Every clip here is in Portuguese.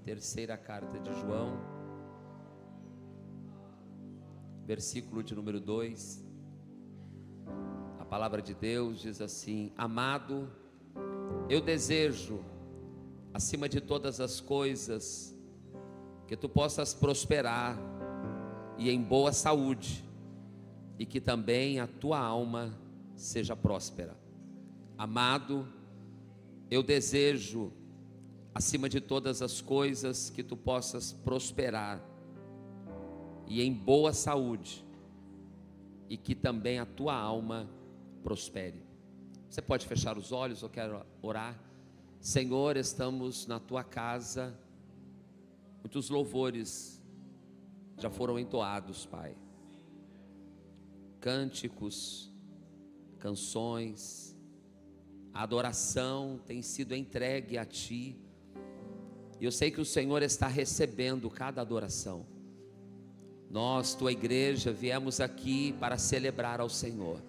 terceira carta de João, versículo de número 2. A palavra de Deus diz assim: amado, eu desejo, acima de todas as coisas, que tu possas prosperar e em boa saúde, e que também a tua alma seja próspera. Amado, eu desejo, acima de todas as coisas, que tu possas prosperar e em boa saúde, e que também a tua alma prospere. Você pode fechar os olhos, eu quero orar. Senhor, estamos na tua casa, muitos louvores já foram entoados, Pai. Cânticos, canções, a adoração tem sido entregue a Ti, e eu sei que o Senhor está recebendo cada adoração. Nós, tua igreja, viemos aqui para celebrar ao Senhor.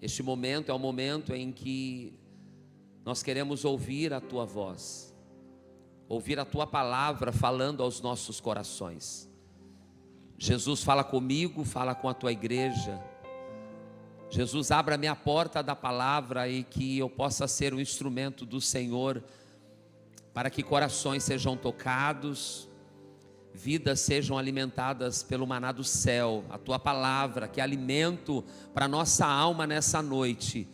Este momento é o momento em que nós queremos ouvir a tua voz, ouvir a tua palavra falando aos nossos corações. Jesus, fala comigo, fala com a tua igreja. Jesus, abra a minha porta da palavra e que eu possa ser um instrumento do Senhor, para que corações sejam tocados, vidas sejam alimentadas pelo maná do céu, a tua palavra, que é alimento para nossa alma nessa noite,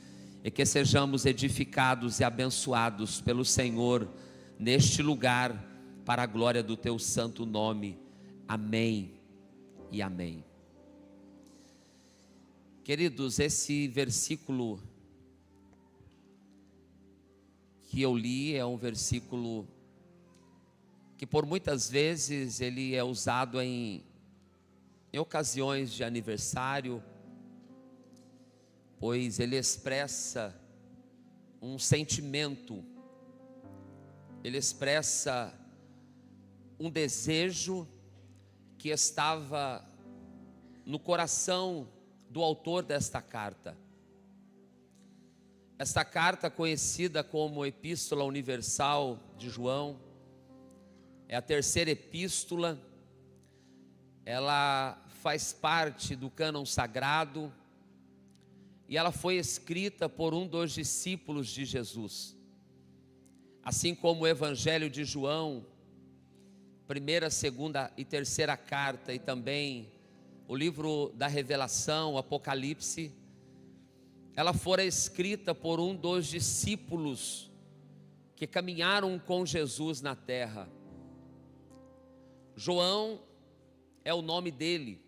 e que sejamos edificados e abençoados pelo Senhor neste lugar, para a glória do teu santo nome. Amém e amém. Queridos, esse versículo que eu li é um versículo que por muitas vezes ele é usado em ocasiões de aniversário, pois ele expressa um sentimento, ele expressa um desejo que estava no coração do autor desta carta. Esta carta, conhecida como Epístola Universal de João, é a terceira epístola. Ela faz parte do cânon sagrado e ela foi escrita por um dos discípulos de Jesus. Assim como o Evangelho de João, primeira, segunda e terceira carta, e também o livro da Revelação, o Apocalipse, ela fora escrita por um dos discípulos que caminharam com Jesus na terra. João é o nome dele.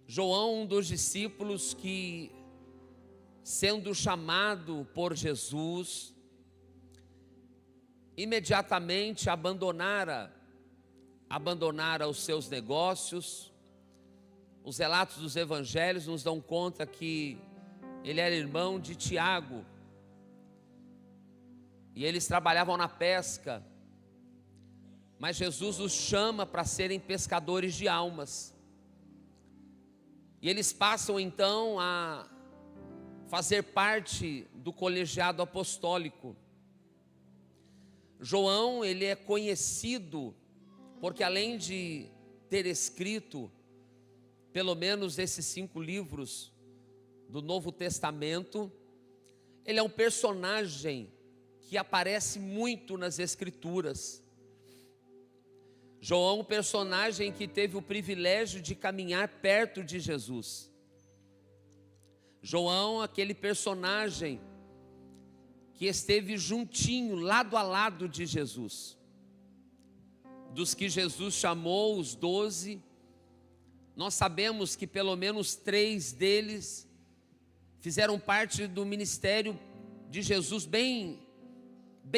João, um dos discípulos que, sendo chamado por Jesus, imediatamente abandonara os seus negócios. Os relatos dos evangelhos nos dão conta que ele era irmão de Tiago, e eles trabalhavam na pesca, mas Jesus os chama para serem pescadores de almas, e eles passam então a fazer parte do colegiado apostólico. João, ele é conhecido porque, além de ter escrito pelo menos esses 5 livros do Novo Testamento, ele é um personagem que aparece muito nas Escrituras. João, um personagem que teve o privilégio de caminhar perto de Jesus. João, aquele personagem que esteve juntinho, lado a lado de Jesus. Dos que Jesus chamou, os 12, nós sabemos que pelo menos 3 deles fizeram parte do ministério de Jesus bem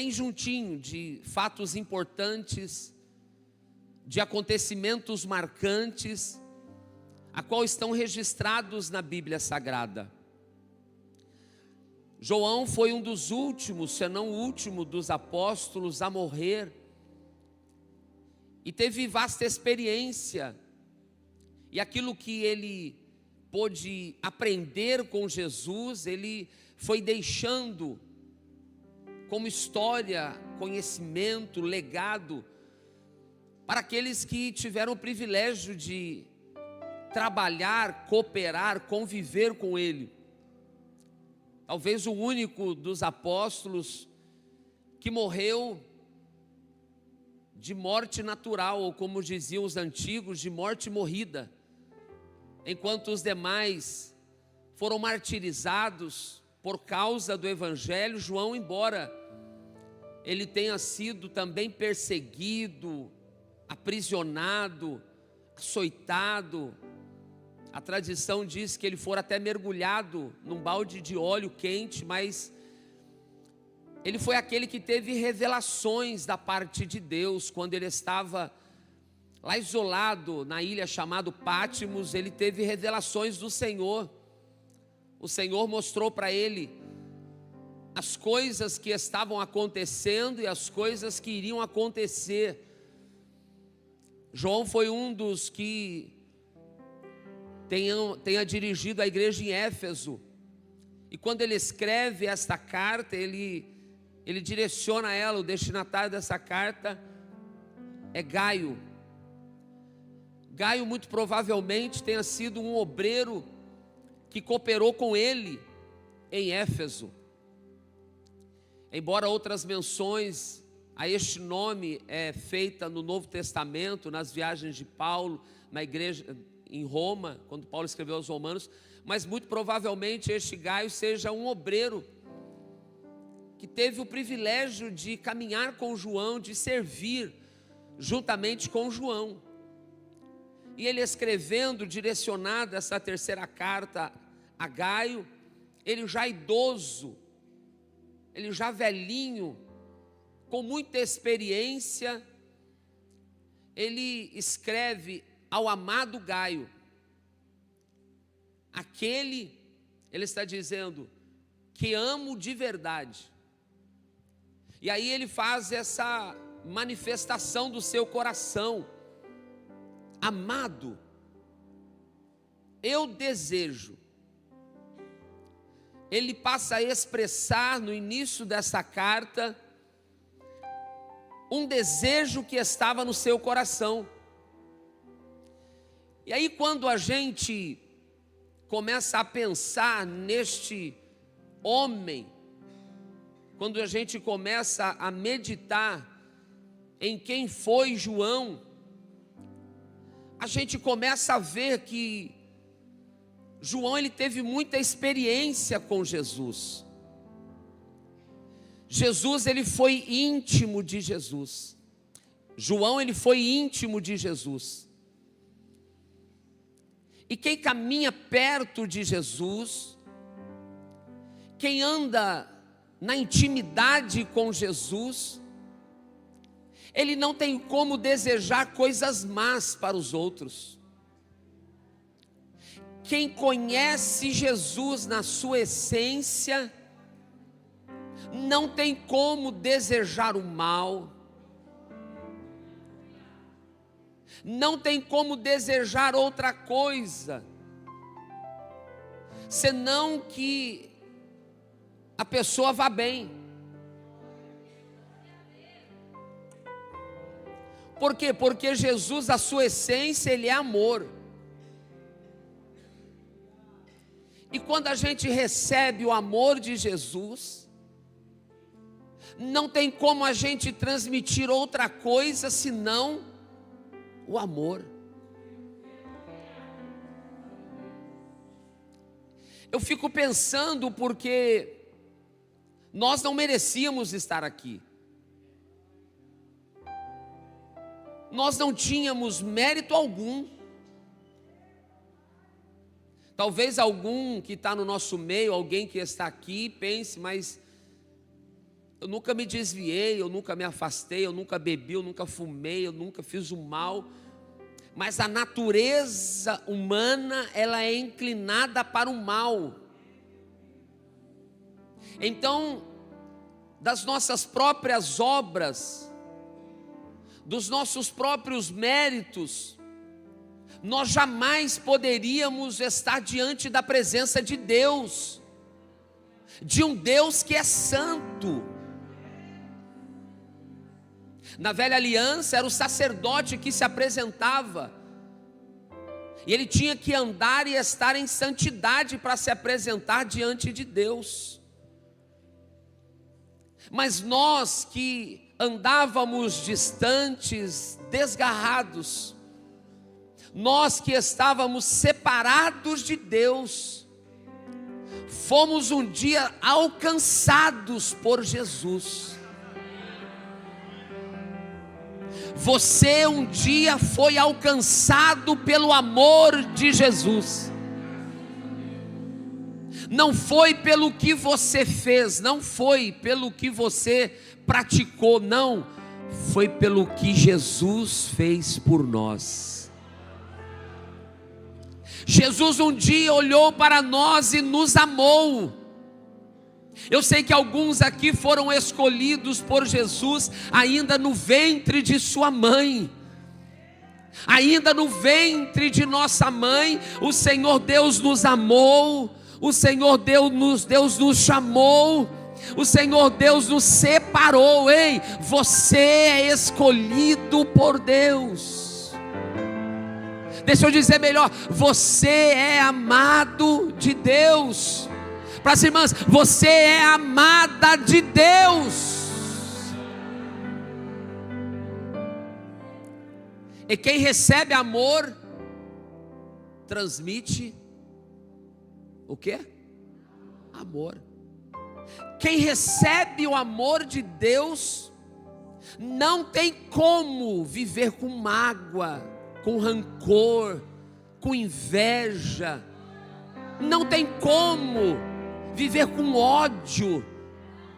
juntinho, de fatos importantes, de acontecimentos marcantes, a qual estão registrados na Bíblia Sagrada. João foi um dos últimos, se não o último, dos apóstolos a morrer, e teve vasta experiência, e aquilo que ele pôde aprender com Jesus, ele foi deixando como história, conhecimento, legado, para aqueles que tiveram o privilégio de trabalhar, cooperar, conviver com ele. Talvez o único dos apóstolos que morreu de morte natural, ou como diziam os antigos, de morte morrida, enquanto os demais foram martirizados por causa do evangelho. João, embora ele tenha sido também perseguido, aprisionado, açoitado, a tradição diz que ele fora até mergulhado num balde de óleo quente, mas ele foi aquele que teve revelações da parte de Deus. Quando ele estava lá isolado na ilha chamada Pátimos, ele teve revelações do Senhor. O Senhor mostrou para ele as coisas que estavam acontecendo e as coisas que iriam acontecer. João foi um dos que tenha dirigido a igreja em Éfeso. E quando ele escreve esta carta, ele direciona ela, o destinatário dessa carta é Gaio. Gaio muito provavelmente tenha sido um obreiro que cooperou com ele em Éfeso. Embora outras menções a este nome é feita no Novo Testamento, nas viagens de Paulo, na igreja em Roma, quando Paulo escreveu aos Romanos, mas muito provavelmente este Gaio seja um obreiro que teve o privilégio de caminhar com João, de servir juntamente com João. E ele escrevendo, direcionado essa terceira carta a Gaio, ele já idoso, ele já velhinho, com muita experiência, ele escreve ao amado Gaio, aquele, ele está dizendo, que amo de verdade. E aí ele faz essa manifestação do seu coração: amado, eu desejo. Ele passa a expressar no início dessa carta um desejo que estava no seu coração. E aí quando a gente começa a pensar neste homem, quando a gente começa a meditar em quem foi João, a gente começa a ver que João ele teve muita experiência com Jesus. Jesus ele foi íntimo de Jesus. João ele foi íntimo de Jesus. E quem caminha perto de Jesus, quem anda na intimidade com Jesus, ele não tem como desejar coisas más para os outros. Quem conhece Jesus na sua essência, não tem como desejar o mal, não tem como desejar outra coisa, senão que a pessoa vá bem. Por quê? Porque Jesus, a sua essência, ele é amor. E quando a gente recebe o amor de Jesus, não tem como a gente transmitir outra coisa senão o amor. Eu fico pensando porque nós não merecíamos estar aqui. Nós não tínhamos mérito algum. Talvez algum que está no nosso meio, alguém que está aqui, pense, mas eu nunca me desviei, eu nunca me afastei, eu nunca bebi, eu nunca fumei, eu nunca fiz o mal. Mas a natureza humana, ela é inclinada para o mal. Então, das nossas próprias obras, dos nossos próprios méritos, nós jamais poderíamos estar diante da presença de Deus, de um Deus que é santo. Na velha aliança era o sacerdote que se apresentava, e ele tinha que andar e estar em santidade para se apresentar diante de Deus. Mas nós que andávamos distantes, desgarrados, nós que estávamos separados de Deus, fomos um dia alcançados por Jesus. Você um dia foi alcançado pelo amor de Jesus. Não foi pelo que você fez, não foi pelo que você praticou, não, foi pelo que Jesus fez por nós. Jesus um dia olhou para nós e nos amou. Eu sei que alguns aqui foram escolhidos por Jesus ainda no ventre de sua mãe. Ainda no ventre de nossa mãe, o Senhor Deus nos amou, o Senhor Deus nos chamou, o Senhor Deus nos separou. Ei, você é escolhido por Deus. Deixa eu dizer melhor, você é amado de Deus. Para as irmãs, você é amada de Deus. E quem recebe amor, transmite o quê? Amor. Quem recebe o amor de Deus, não tem como viver com mágoa, com rancor, com inveja. Não tem como viver com ódio,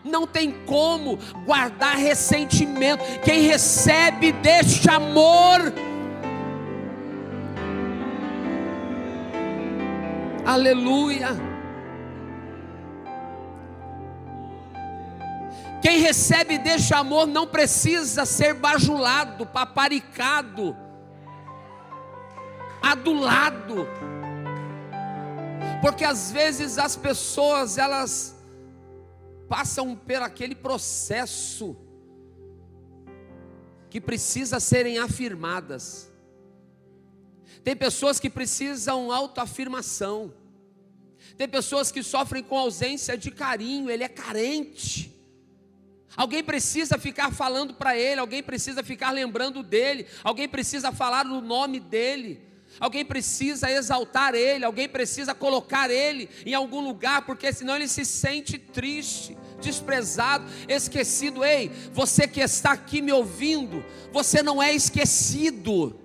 não tem como guardar ressentimento. Quem recebe deste amor, aleluia, quem recebe deste amor não precisa ser bajulado, paparicado, adulado. Porque às vezes as pessoas, elas passam por aquele processo que precisa serem afirmadas. Tem pessoas que precisam autoafirmação. Tem pessoas que sofrem com ausência de carinho, ele é carente. Alguém precisa ficar falando para ele, alguém precisa ficar lembrando dele, alguém precisa falar no nome dele. Alguém precisa exaltar ele, alguém precisa colocar ele em algum lugar, porque senão ele se sente triste, desprezado, esquecido. Ei, você que está aqui me ouvindo, você não é esquecido.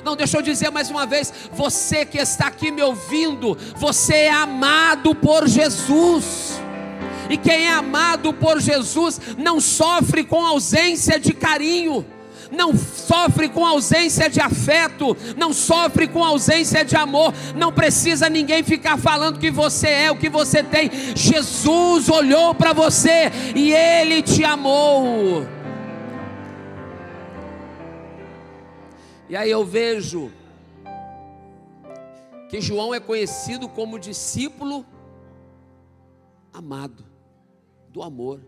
Não, deixa eu dizer mais uma vez, você que está aqui me ouvindo, você é amado por Jesus. E quem é amado por Jesus não sofre com ausência de carinho, não sofre com ausência de afeto, não sofre com ausência de amor. Não precisa ninguém ficar falando que você é, o que você tem. Jesus olhou para você e Ele te amou. E aí eu vejo que João é conhecido como discípulo amado, do amor,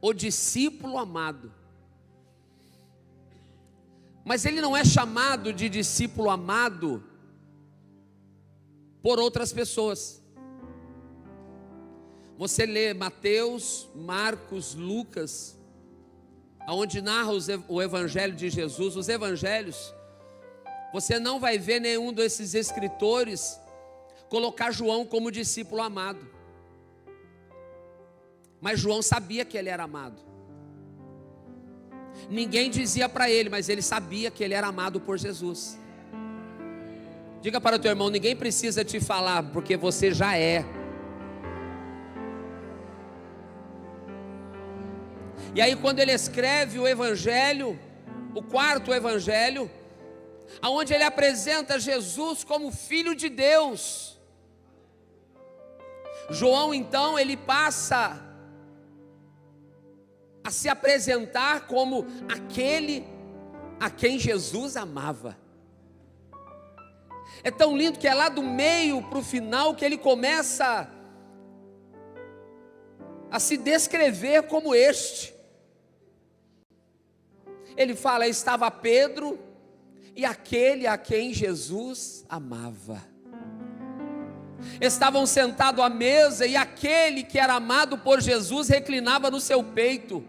o discípulo amado. Mas ele não é chamado de discípulo amado por outras pessoas. Você lê Mateus, Marcos, Lucas, onde narra o evangelho de Jesus, os evangelhos, você não vai ver nenhum desses escritores colocar João como discípulo amado. Mas João sabia que ele era amado. Ninguém dizia para ele, mas ele sabia que ele era amado por Jesus. Diga para o teu irmão, ninguém precisa te falar, porque você já é. E aí quando ele escreve o evangelho, o quarto evangelho, aonde ele apresenta Jesus como Filho de Deus, João então ele passa a se apresentar como aquele a quem Jesus amava. É tão lindo que é lá do meio para o final que ele começa a se descrever como este. Ele fala: estava Pedro e aquele a quem Jesus amava. Estavam sentados à mesa e aquele que era amado por Jesus reclinava no seu peito.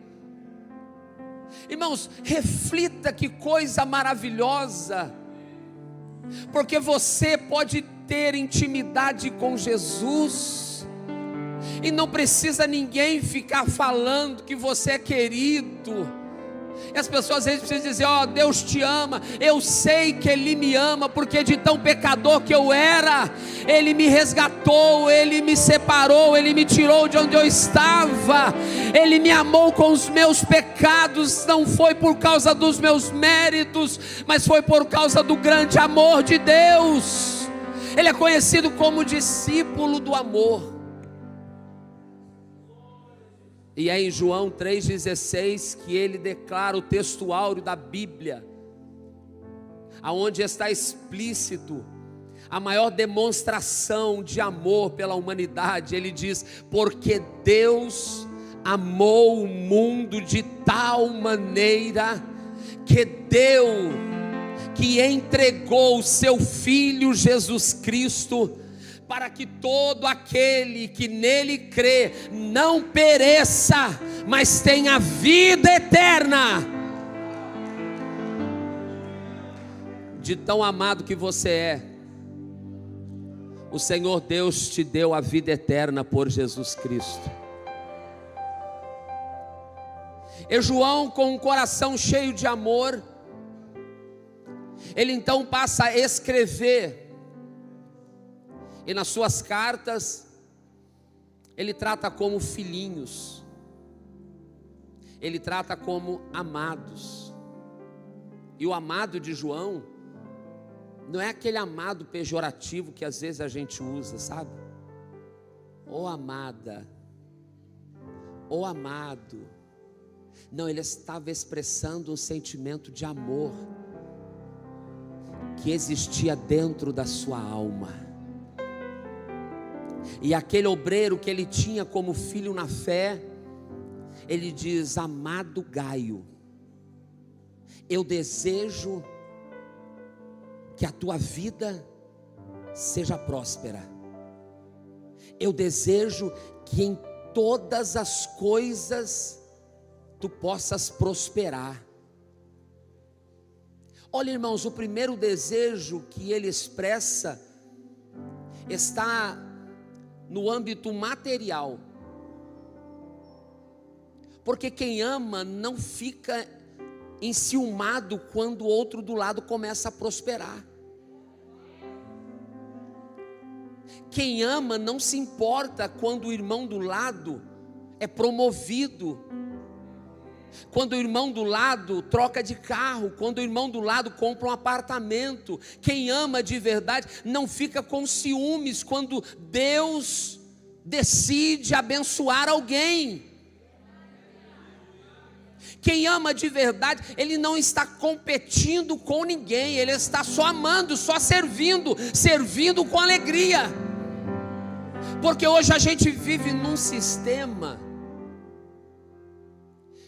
Irmãos, reflita que coisa maravilhosa, porque você pode ter intimidade com Jesus, e não precisa ninguém ficar falando que você é querido. E as pessoas às vezes precisam dizer: ó, Deus te ama. Eu sei que Ele me ama, porque de tão pecador que eu era, Ele me resgatou, Ele me separou, Ele me tirou de onde eu estava, Ele me amou com os meus pecados. Não foi por causa dos meus méritos, mas foi por causa do grande amor de Deus. Ele é conhecido como discípulo do amor. E é em João 3,16 que ele declara o texto áureo da Bíblia, aonde está explícito a maior demonstração de amor pela humanidade. Ele diz: porque Deus amou o mundo de tal maneira que deu, que entregou o seu Filho Jesus Cristo, para que todo aquele que nele crê não pereça, mas tenha vida eterna. De tão amado que você é, o Senhor Deus te deu a vida eterna por Jesus Cristo. E João, com um coração cheio de amor, ele então passa a escrever. E nas suas cartas, ele trata como filhinhos, ele trata como amados. E o amado de João não é aquele amado pejorativo que às vezes a gente usa, sabe? Ô amada, ô amado. Não, ele estava expressando um sentimento de amor que existia dentro da sua alma. E aquele obreiro que ele tinha como filho na fé, ele diz: amado Gaio, eu desejo que a tua vida seja próspera. Eu desejo que em todas as coisas tu possas prosperar. Olha, irmãos, o primeiro desejo que ele expressa está no âmbito material, porque quem ama não fica enciumado quando o outro do lado começa a prosperar. Quem ama não se importa quando o irmão do lado é promovido, quando o irmão do lado troca de carro, quando o irmão do lado compra um apartamento. Quem ama de verdade não fica com ciúmes quando Deus decide abençoar alguém. Quem ama de verdade, ele não está competindo com ninguém, ele está só amando, só servindo com alegria. Porque hoje a gente vive num sistema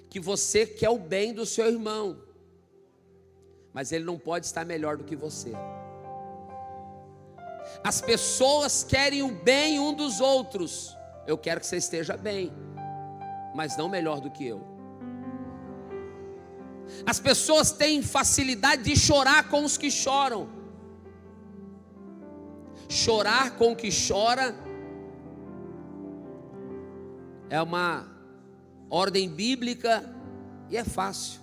que você quer o bem do seu irmão, mas ele não pode estar melhor do que você. As pessoas querem o bem um dos outros. Eu quero que você esteja bem, mas não melhor do que eu. As pessoas têm facilidade de chorar com os que choram. Chorar com o que chora é uma ordem bíblica e é fácil.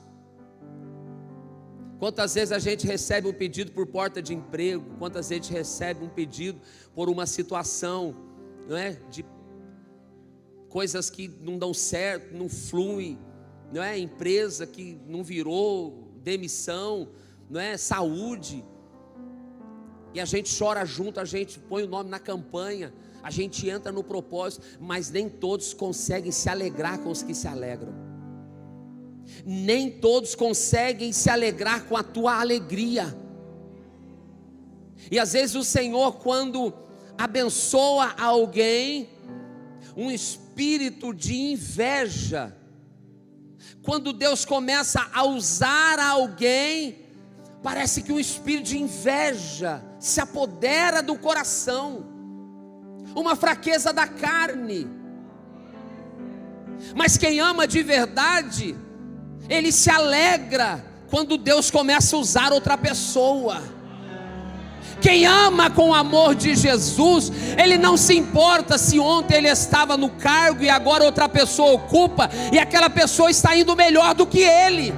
Quantas vezes a gente recebe um pedido por porta de emprego, quantas vezes a gente recebe um pedido por uma situação, não é? De coisas que não dão certo, não fluem, não é? Empresa que não virou, demissão, não é? Saúde. E a gente chora junto, a gente põe o nome na campanha, a gente entra no propósito, mas nem todos conseguem se alegrar com os que se alegram. Nem todos conseguem se alegrar com a tua alegria. E às vezes o Senhor, quando abençoa alguém, um espírito de inveja Quando Deus começa a usar alguém, parece que um espírito de inveja se apodera do coração, uma fraqueza da carne. Mas quem ama de verdade, ele se alegra quando Deus começa a usar outra pessoa. Quem ama com o amor de Jesus, ele não se importa se ontem ele estava no cargo e agora outra pessoa ocupa, e aquela pessoa está indo melhor do que ele.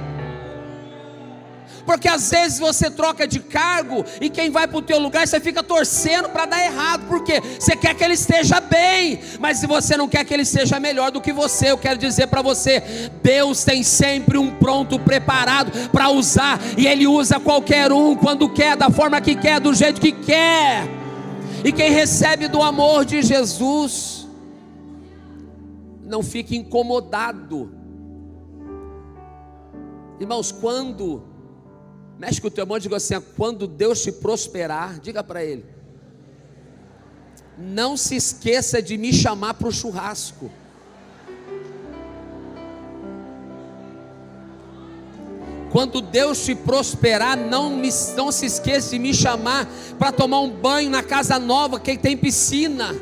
Porque às vezes você troca de cargo e quem vai para o teu lugar, você fica torcendo para dar errado, porque você quer que ele esteja bem, mas se você não quer que ele seja melhor do que você, eu quero dizer para você, Deus tem sempre um pronto preparado para usar, e Ele usa qualquer um, quando quer, da forma que quer, do jeito que quer. E quem recebe do amor de Jesus, não fica incomodado. Irmãos, mexe com o teu irmão e diga assim: quando Deus te prosperar, diga para ele, não se esqueça de me chamar para o churrasco. Quando Deus te prosperar, não se esqueça de me chamar para tomar um banho na casa nova que tem piscina.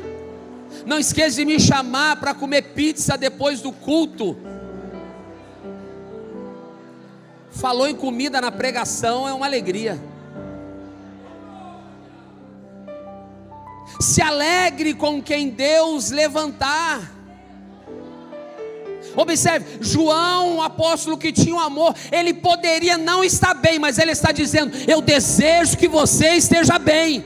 Não esqueça de me chamar para comer pizza depois do culto. Falou em comida na pregação, é uma alegria. Se alegre com quem Deus levantar. Observe, João, o apóstolo que tinha um amor, ele poderia não estar bem, mas ele está dizendo: eu desejo que você esteja bem.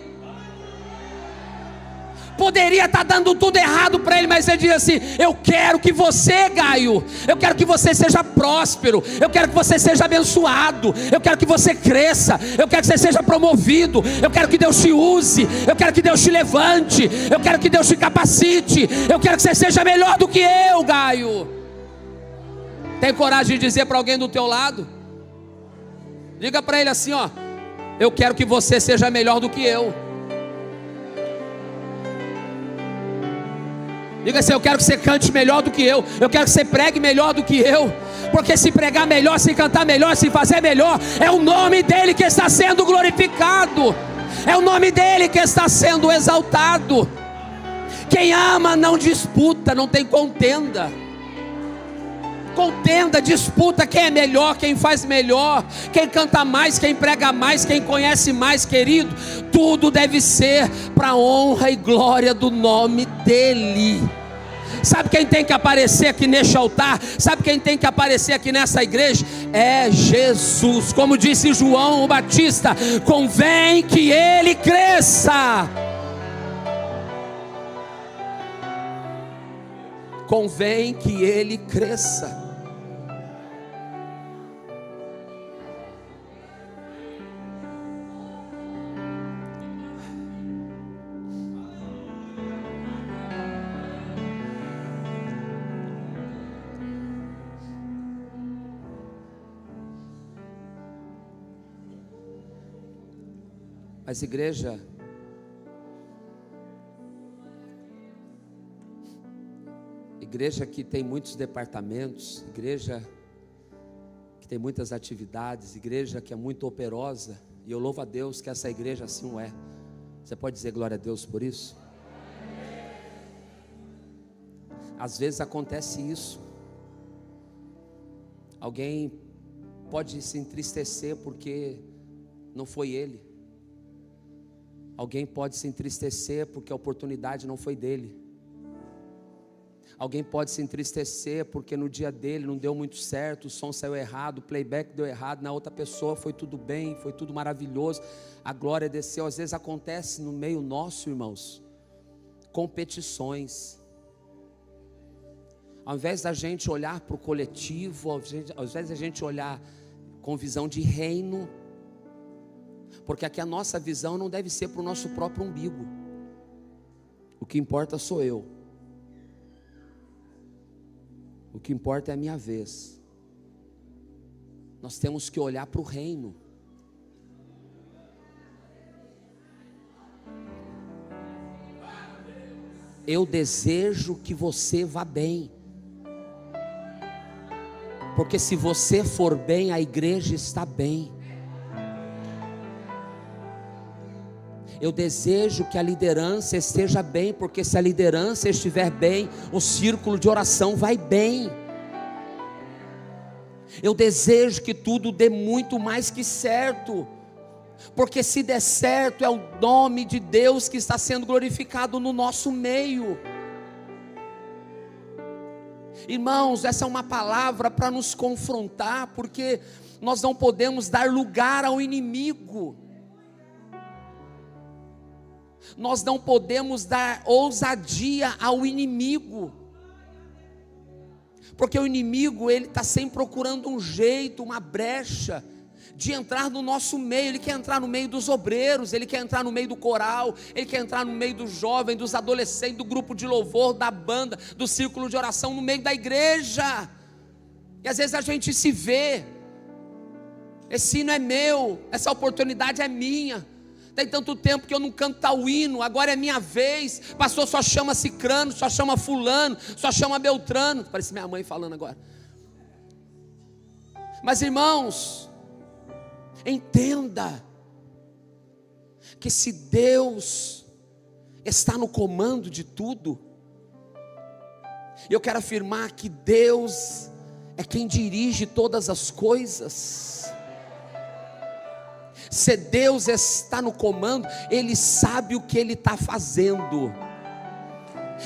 Poderia estar dando tudo errado para ele, mas ele diz assim: eu quero que você, Gaio, eu quero que você seja próspero, eu quero que você seja abençoado, eu quero que você cresça, eu quero que você seja promovido, eu quero que Deus te use, eu quero que Deus te levante, eu quero que Deus te capacite, eu quero que você seja melhor do que eu, Gaio. Tem coragem de dizer para alguém do teu lado? Diga para ele assim, ó: eu quero que você seja melhor do que eu. Diga assim: eu quero que você cante melhor do que eu quero que você pregue melhor do que eu, porque se pregar melhor, se cantar melhor, se fazer melhor, é o nome dele que está sendo glorificado, é o nome dele que está sendo exaltado. Quem ama não disputa, não tem contenda. Contenda, disputa quem é melhor, quem faz melhor, quem canta mais, quem prega mais, quem conhece mais, querido. Tudo deve ser para a honra e glória do nome dEle. Sabe quem tem que aparecer aqui neste altar? Sabe quem tem que aparecer aqui nessa igreja? É Jesus. Como disse João o Batista: convém que Ele cresça. Convém que Ele cresça. Mas igreja que tem muitos departamentos, igreja que tem muitas atividades, igreja que é muito operosa, e eu louvo a Deus que essa igreja assim o é. Você pode dizer glória a Deus por isso? Às vezes acontece isso. Alguém pode se entristecer porque não foi ele. Alguém pode se entristecer porque a oportunidade não foi dele. Alguém pode se entristecer porque no dia dele não deu muito certo, o som saiu errado, o playback deu errado, na outra pessoa foi tudo bem, foi tudo maravilhoso, a glória desceu. Às vezes acontece no meio nosso, irmãos, competições. Ao invés da gente olhar para o coletivo, ao invés da gente olhar com visão de reino, porque aqui a nossa visão não deve ser para o nosso próprio umbigo. O que importa sou eu. O que importa é a minha vez. Nós temos que olhar para o reino. Eu desejo que você vá bem. Porque se você for bem, a igreja está bem. Eu desejo que a liderança esteja bem, porque se a liderança estiver bem, o círculo de oração vai bem. Eu desejo que tudo dê muito mais que certo, porque se der certo, é o nome de Deus que está sendo glorificado no nosso meio. Irmãos, essa é uma palavra para nos confrontar, porque nós não podemos dar lugar ao inimigo. Nós não podemos dar ousadia ao inimigo, porque o inimigo, ele está sempre procurando um jeito, uma brecha de entrar no nosso meio. Ele quer entrar no meio dos obreiros, ele quer entrar no meio do coral, ele quer entrar no meio dos jovens, dos adolescentes, do grupo de louvor, da banda, do círculo de oração, no meio da igreja. E às vezes a gente se vê, esse hino é meu, essa oportunidade é minha. Tem tanto tempo que eu não canto tal hino, agora é minha vez. Pastor, só chama cicrano, só chama fulano, só chama beltrano. Parece minha mãe falando agora. Mas irmãos, entenda que se Deus está no comando de tudo, eu quero afirmar que Deus é quem dirige todas as coisas. Se Deus está no comando, Ele sabe o que Ele está fazendo,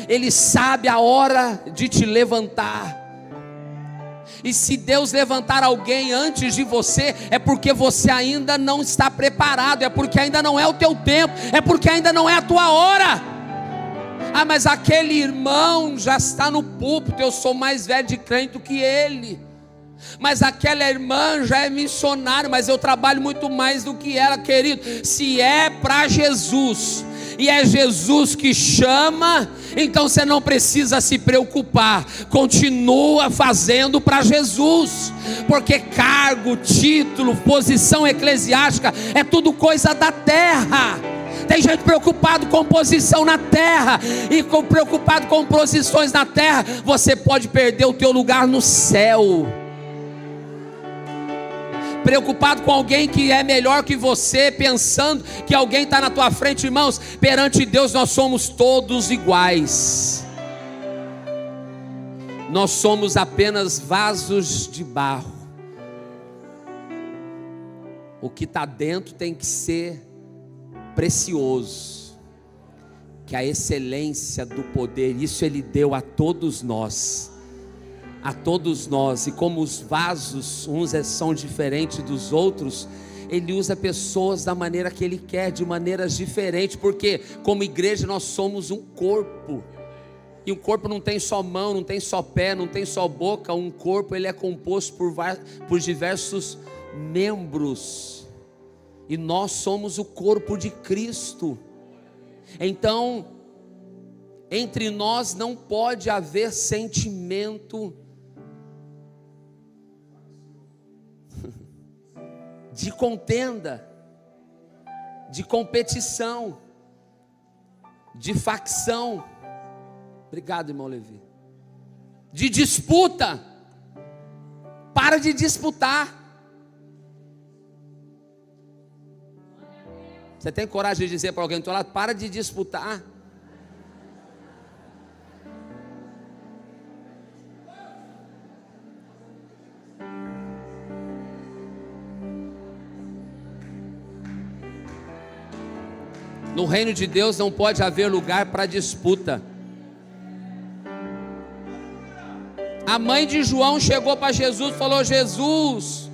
Ele sabe a hora de te levantar. E se Deus levantar alguém antes de você, é porque você ainda não está preparado, é porque ainda não é o teu tempo, é porque ainda não é a tua hora. Ah, mas aquele irmão já está no púlpito, eu sou mais velho de crente do que ele. Mas aquela irmã já é missionária, mas eu trabalho muito mais do que ela, querido. Se é para Jesus, e é Jesus que chama, então você não precisa se preocupar. Continua fazendo para Jesus, porque cargo, título, posição eclesiástica é tudo coisa da terra. Tem gente preocupado com posição na terra, e preocupado com posições na terra, você pode perder o teu lugar no céu. Preocupado com alguém que é melhor que você, pensando que alguém está na tua frente. Irmãos, perante Deus nós somos todos iguais. Nós somos apenas vasos de barro. O que está dentro tem que ser precioso, que a excelência do poder, isso Ele deu a todos nós. A todos nós, e como os vasos, uns são diferentes dos outros, Ele usa pessoas da maneira que Ele quer, de maneiras diferentes, porque como igreja nós somos um corpo, e um corpo não tem só mão, não tem só pé, não tem só boca. Um corpo, ele é composto por diversos membros, e nós somos o corpo de Cristo. Então, entre nós não pode haver sentimento de contenda, de competição, de facção. Obrigado, irmão Levi. De disputa. Para de disputar. Você tem coragem de dizer para alguém do teu lado: para de disputar. No reino de Deus não pode haver lugar para disputa. A mãe de João chegou para Jesus e falou: Jesus,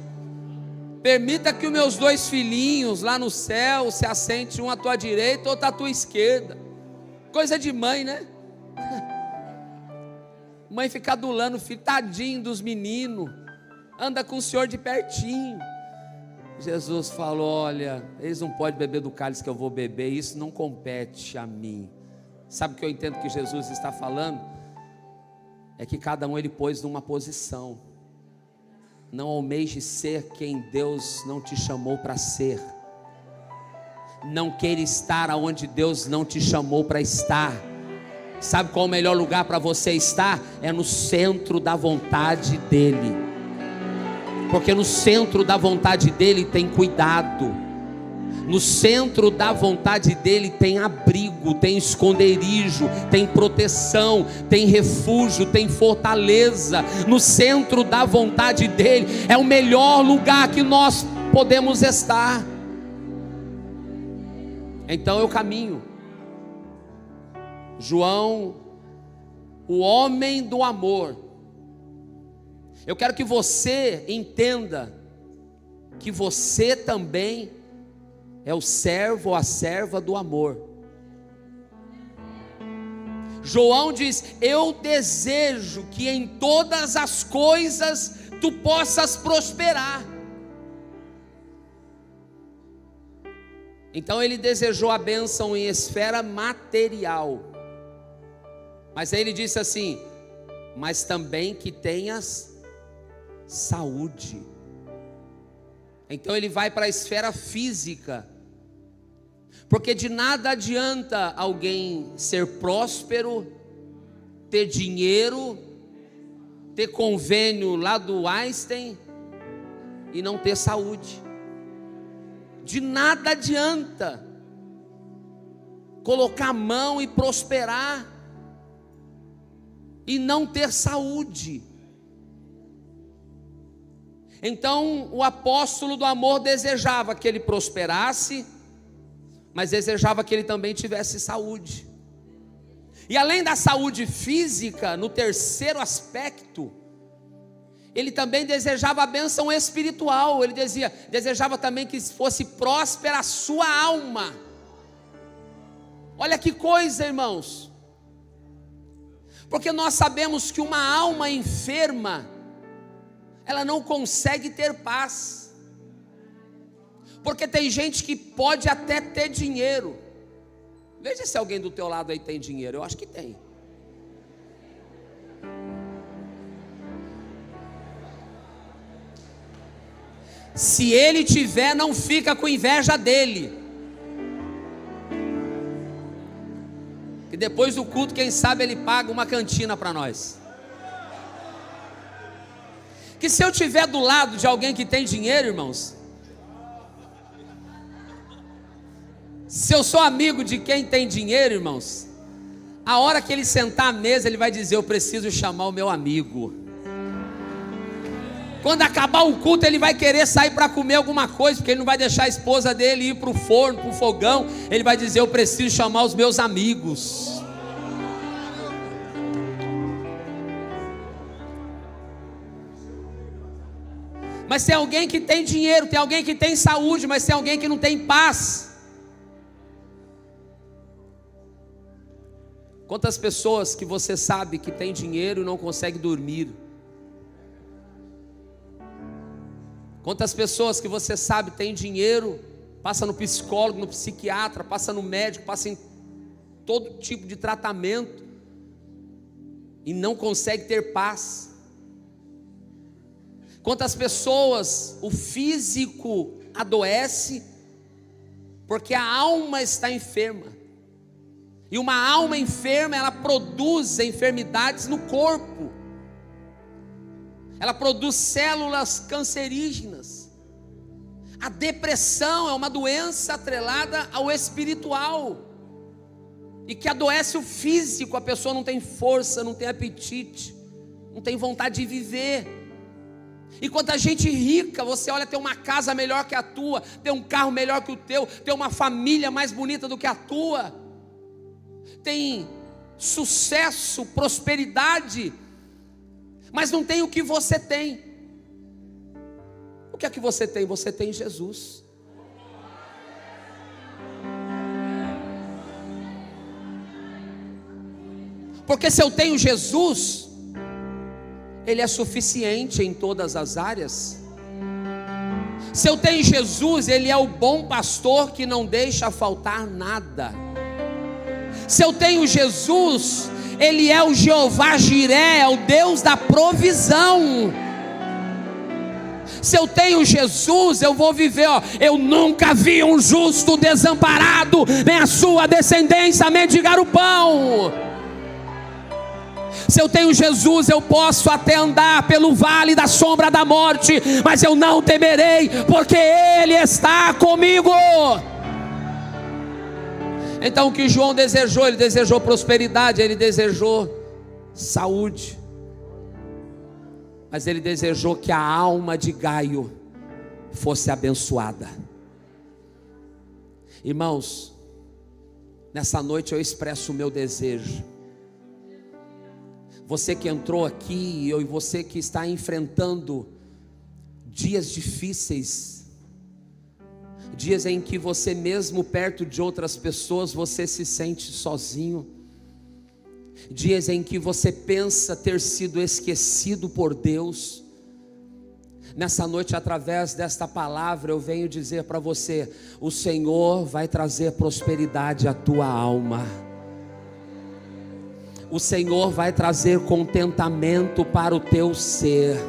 permita que os meus 2 filhinhos lá no céu se assentem, um à tua direita, outro à tua esquerda. Coisa de mãe, né? Mãe fica adulando o filho, tadinho dos meninos, anda com o Senhor de pertinho. Jesus falou: olha, eles não podem beber do cálice que eu vou beber, isso não compete a mim. Sabe o que eu entendo que Jesus está falando? É que cada um ele pôs numa posição. Não almeje ser quem Deus não te chamou para ser. Não queira estar aonde Deus não te chamou para estar. Sabe qual é o melhor lugar para você estar? É no centro da vontade dEle. Porque no centro da vontade dele tem cuidado, no centro da vontade dele tem abrigo, tem esconderijo, tem proteção, tem refúgio, tem fortaleza. No centro da vontade dele é o melhor lugar que nós podemos estar. Então eu caminho. João, o homem do amor. Eu quero que você entenda que você também é o servo ou a serva do amor. João diz: eu desejo que em todas as coisas tu possas prosperar. Então ele desejou a bênção em esfera material, mas aí ele disse assim: mas também que tenhas saúde. Então ele vai para a esfera física, porque de nada adianta alguém ser próspero, ter dinheiro, ter convênio lá do Einstein e não ter saúde. De nada adianta colocar a mão e prosperar e não ter saúde. Então o apóstolo do amor desejava que ele prosperasse, mas desejava que ele também tivesse saúde. E além da saúde física, no terceiro aspecto, ele também desejava a bênção espiritual. Ele desejava também que fosse próspera a sua alma. Olha que coisa, irmãos. Porque nós sabemos que uma alma enferma, ela não consegue ter paz. Porque tem gente que pode até ter dinheiro. Veja se alguém do teu lado aí tem dinheiro. Eu acho que tem. Se ele tiver, não fica com inveja dele. Que depois do culto, quem sabe ele paga uma cantina para nós. Que se eu tiver do lado de alguém que tem dinheiro, irmãos, se eu sou amigo de quem tem dinheiro, irmãos, a hora que ele sentar à mesa, ele vai dizer: eu preciso chamar o meu amigo. Quando acabar o culto, ele vai querer sair para comer alguma coisa, porque ele não vai deixar a esposa dele ir para o forno, para o fogão. Ele vai dizer: eu preciso chamar os meus amigos. Mas tem alguém que tem dinheiro, tem alguém que tem saúde, mas tem alguém que não tem paz. Quantas pessoas que você sabe que tem dinheiro e não consegue dormir? Quantas pessoas que você sabe tem dinheiro, passa no psicólogo, no psiquiatra, passa no médico, passa em todo tipo de tratamento e não consegue ter paz? Quantas pessoas o físico adoece porque a alma está enferma? E uma alma enferma, ela produz enfermidades no corpo. Ela produz células cancerígenas. A depressão é uma doença atrelada ao espiritual e que adoece o físico. A pessoa não tem força, não tem apetite, não tem vontade de viver. E quanta gente rica, você olha, tem uma casa melhor que a tua, tem um carro melhor que o teu, tem uma família mais bonita do que a tua, tem sucesso, prosperidade, mas não tem o que você tem. O que é que você tem? Você tem Jesus. Porque se eu tenho Jesus, Ele é suficiente em todas as áreas. Se eu tenho Jesus, Ele é o bom pastor que não deixa faltar nada. Se eu tenho Jesus, Ele é o Jeová Jiré, é o Deus da provisão. Se eu tenho Jesus, eu vou viver, eu nunca vi um justo desamparado, nem a sua descendência mendigar o pão. Se eu tenho Jesus, eu posso até andar pelo vale da sombra da morte, mas eu não temerei, porque Ele está comigo. Então o que João desejou? Ele desejou prosperidade, ele desejou saúde, mas ele desejou que a alma de Gaio fosse abençoada. Irmãos, nessa noite eu expresso o meu desejo. Você que entrou aqui, e você que está enfrentando dias difíceis, dias em que você mesmo perto de outras pessoas, você se sente sozinho, dias em que você pensa ter sido esquecido por Deus. Nessa noite, através desta palavra, eu venho dizer para você: o Senhor vai trazer prosperidade à tua alma. O Senhor vai trazer contentamento para o teu ser.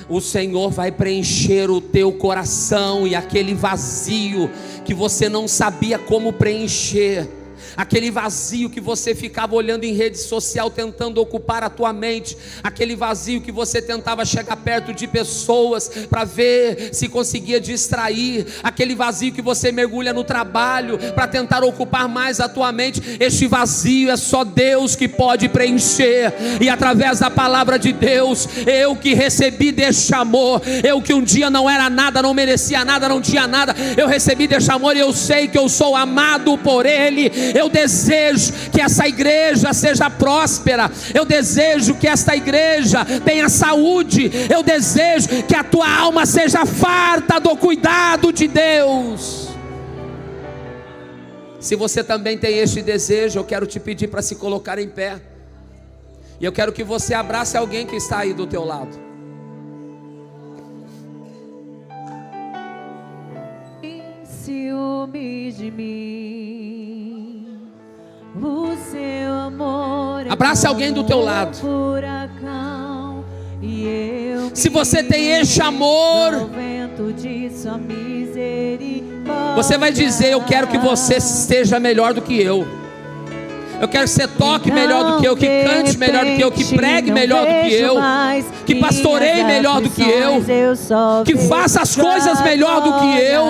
O Senhor vai preencher o teu coração, e aquele vazio que você não sabia como preencher, aquele vazio que você ficava olhando em rede social tentando ocupar a tua mente, aquele vazio que você tentava chegar perto de pessoas para ver se conseguia distrair, aquele vazio que você mergulha no trabalho para tentar ocupar mais a tua mente. Este vazio é só Deus que pode preencher, e através da palavra de Deus, eu que recebi deste amor, eu que um dia não era nada, não merecia nada, não tinha nada, eu recebi deste amor, e eu sei que eu sou amado por Ele. Eu desejo que essa igreja seja próspera, eu desejo que esta igreja tenha saúde, eu desejo que a tua alma seja farta do cuidado de Deus. Se você também tem este desejo, eu quero te pedir para se colocar em pé, e eu quero que você abrace alguém que está aí do teu lado. Ciúme de mim, o seu amor é abrace alguém do teu lado. Furacão, e eu se você tem este amor, você vai dizer: eu quero que você esteja melhor do que eu quero que você toque melhor do que eu, que cante melhor do que eu, que pregue melhor do que eu, que pastoreie melhor do que eu, que faça as coisas melhor do que eu.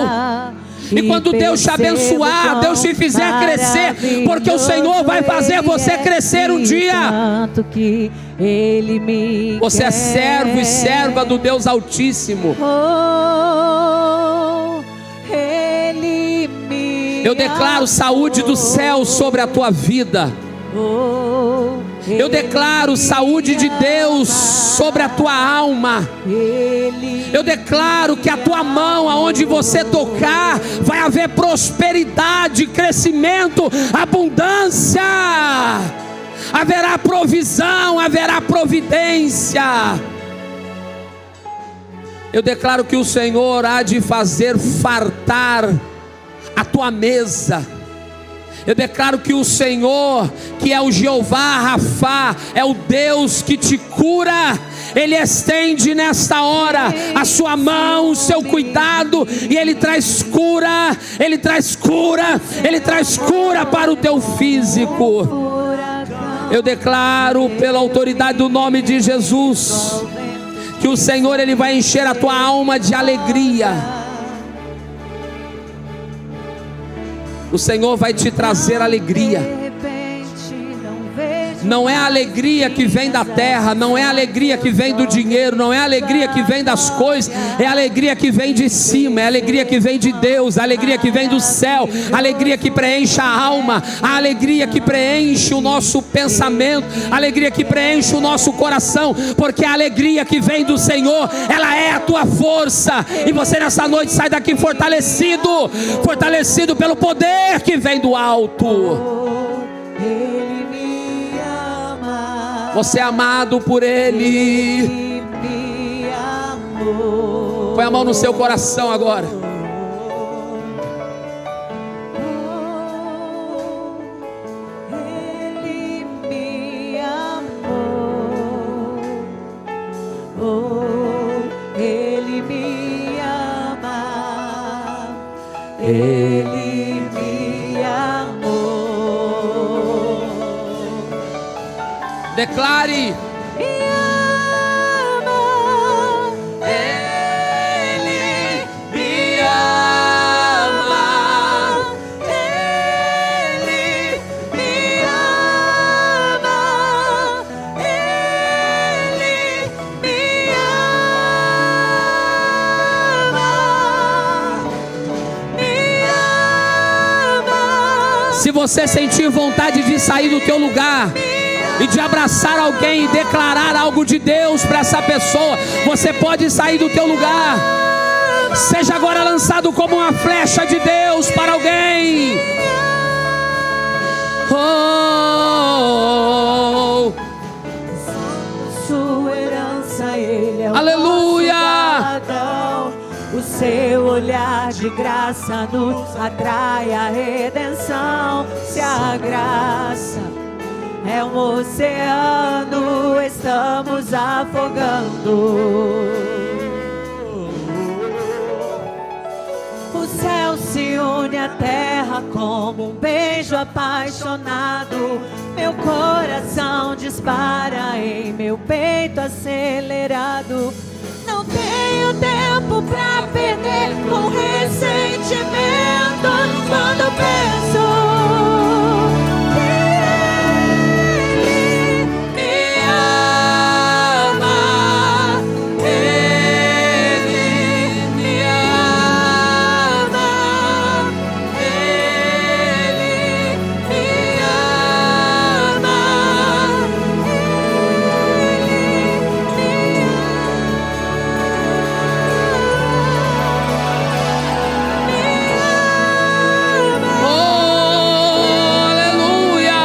E quando Deus te abençoar, Deus te fizer crescer, porque o Senhor vai fazer você crescer um dia. Você é servo e serva do Deus Altíssimo. Eu declaro saúde do céu sobre a tua vida. Eu declaro saúde de Deus sobre a tua alma. Eu declaro que a tua mão, aonde você tocar, vai haver prosperidade, crescimento, abundância. Haverá provisão, haverá providência. Eu declaro que o Senhor há de fazer fartar a tua mesa. Eu declaro que o Senhor, que é o Jeová Rafá, é o Deus que te cura. Ele estende nesta hora a sua mão, o seu cuidado, e Ele traz cura, Ele traz cura, Ele traz cura para o teu físico. Eu declaro pela autoridade do nome de Jesus, que o Senhor, Ele vai encher a tua alma de alegria. O Senhor vai te trazer alegria. Não é a alegria que vem da terra, não é a alegria que vem do dinheiro, não é a alegria que vem das coisas, é a alegria que vem de cima, é a alegria que vem de Deus, a alegria que vem do céu, a alegria que preenche a alma, a alegria que preenche o nosso pensamento, a alegria que preenche o nosso coração, porque a alegria que vem do Senhor, ela é a tua força, e você nessa noite sai daqui fortalecido, fortalecido pelo poder que vem do alto. Você é amado por Ele. Põe a mão no seu coração agora. Ele me amou. Ele me ama. Ele me amou. Declare. Me ama. Ele me ama. Ele me ama. Ele me ama. Se você sentir vontade de sair do teu lugar e de abraçar alguém e declarar algo de Deus para essa pessoa, você pode sair do teu lugar. Seja agora lançado como uma flecha de Deus para alguém. Oh, Sua herança, Ele é o aleluia. nosso galardão. O seu olhar de graça nos atrai a redenção. Se a graça é um oceano, estamos afogando. O céu se une à terra como um beijo apaixonado. Meu coração dispara em meu peito acelerado. Não tenho tempo pra perder com ressentimento. Quando penso que Ele me ama, Ele me ama, Ele me ama, Oh, aleluia.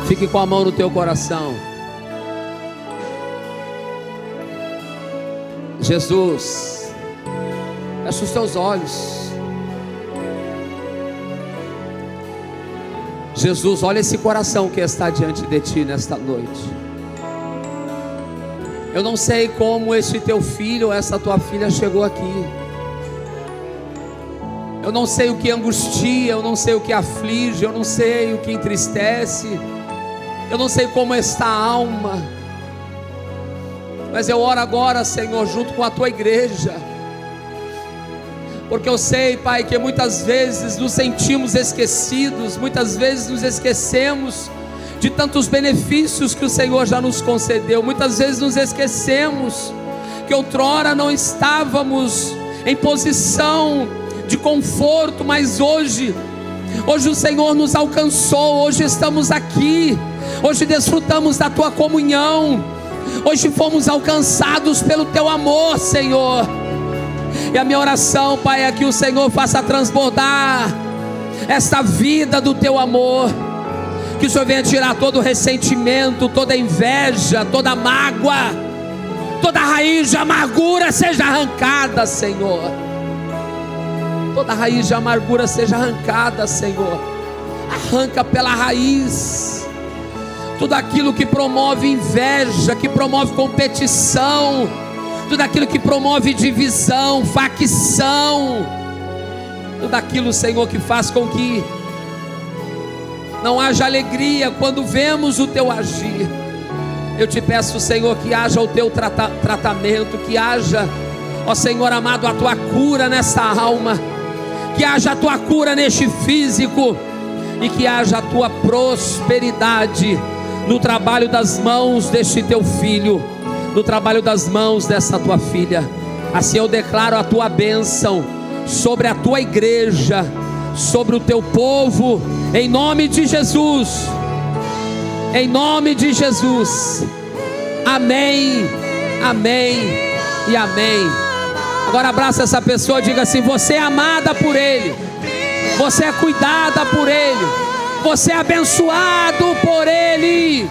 Fique com a mão no teu coração. Jesus, fecha os teus olhos. Jesus, olha esse coração que está diante de ti nesta noite. Eu não sei como esse teu filho ou essa tua filha chegou aqui. Eu não sei o que angustia, eu não sei o que aflige, eu não sei o que entristece, eu não sei como está a alma. Mas eu oro agora, Senhor, junto com a tua igreja, porque eu sei, Pai, que muitas vezes nos sentimos esquecidos, muitas vezes nos esquecemos de tantos benefícios que o Senhor já nos concedeu. Muitas vezes nos esquecemos que outrora não estávamos em posição de conforto, mas hoje o Senhor nos alcançou, hoje estamos aqui, hoje desfrutamos da tua comunhão, hoje fomos alcançados pelo teu amor, Senhor. E a minha oração, Pai, é que o Senhor faça transbordar esta vida do teu amor, que o Senhor venha tirar todo o ressentimento, toda a inveja, toda a mágoa, toda a raiz de amargura seja arrancada, Senhor. Toda a raiz de amargura seja arrancada, Senhor. Arranca pela raiz tudo aquilo que promove inveja, que promove competição, tudo aquilo que promove divisão, facção, tudo aquilo, Senhor, que faz com que não haja alegria quando vemos o teu agir. Eu te peço, Senhor, que haja o teu tratamento, que haja, ó Senhor amado, a tua cura nessa alma, que haja a tua cura neste físico, e que haja a tua prosperidade no trabalho das mãos deste teu filho, no trabalho das mãos dessa tua filha. Assim eu declaro a tua bênção sobre a tua igreja, sobre o teu povo, em nome de Jesus, em nome de Jesus. Amém, amém e amém. Agora abraça essa pessoa, diga assim: você é amada por Ele, você é cuidada por Ele, você é abençoado por Ele.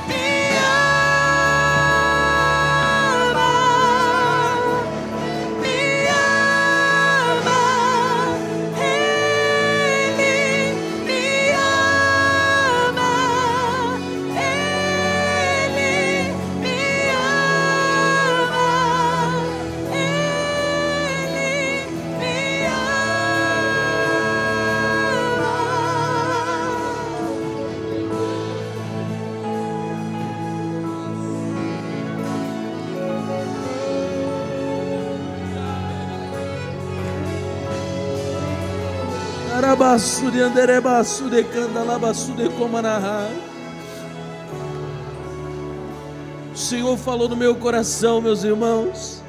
O Senhor falou no meu coração, meus irmãos,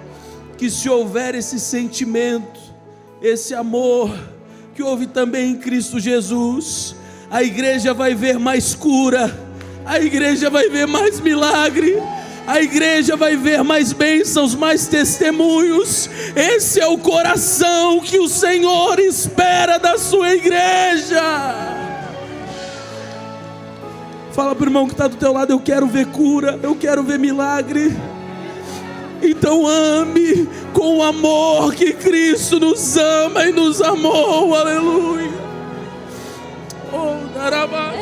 que se houver esse sentimento, esse amor que houve também em Cristo Jesus, a igreja vai ver mais cura, a igreja vai ver mais milagre, a igreja vai ver mais bênçãos, mais testemunhos. Esse é o coração que o Senhor espera da sua igreja. Fala para o irmão que está do teu lado: eu quero ver cura, eu quero ver milagre. Então ame com o amor que Cristo nos ama e nos amou. Aleluia. Oh, darabá.